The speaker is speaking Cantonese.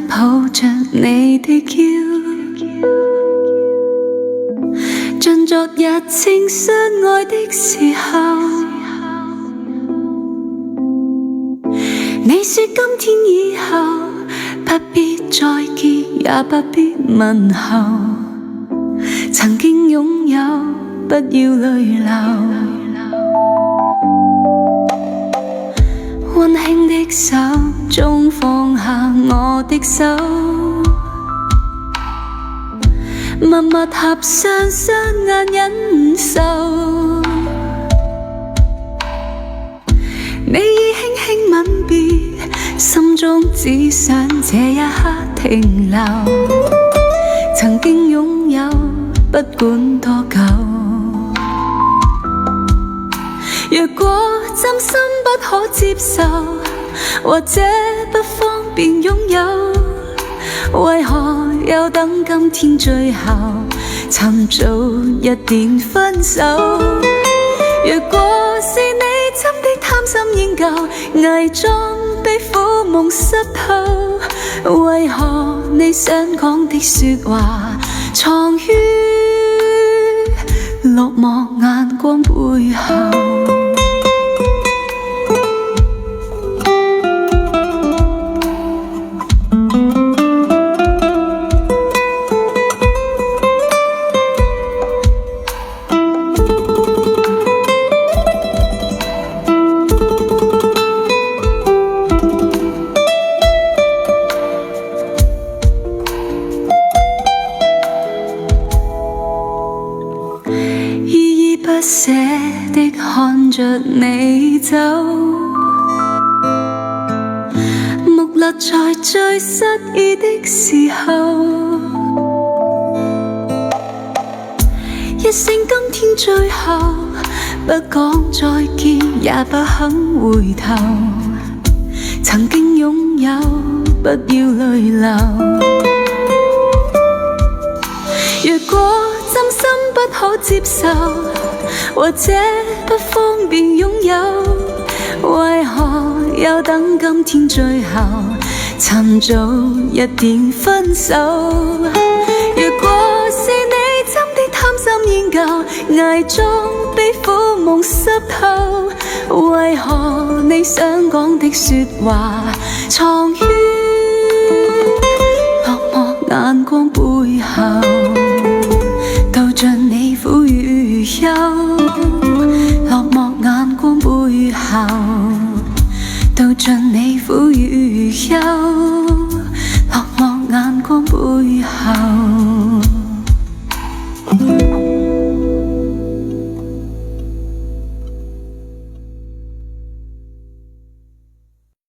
抱着你的腰，像昨日情相愛的時候，你說今天以後不必再見，也不必問候，曾經擁有不要淚流，溫馨的手中放下我的手，默默合上雙眼忍受，你已輕輕吻別，心中只想這一刻停留，曾經擁有不管多久，若果真心不可接受，或者不方便擁有，為何又等今天最後尋早一點分手？若果是你真的貪心厭舊，偽裝被苦夢濕透，為何你想講的說話藏於落寞眼光背後？不捨的看着你走，木立在最失意的時候，一聲今天最後不講再見，也不肯回頭，曾經擁有不要淚流，若果真心不可接受，或者不方便擁有，為何又等今天最後尋早一點分手？若果是你真的貪心厭舊，偽裝被苦夢濕透，為何你想講的說話藏於落寞眼光背後？道盡你苦與憂，落寞眼光背後，道盡你苦與憂。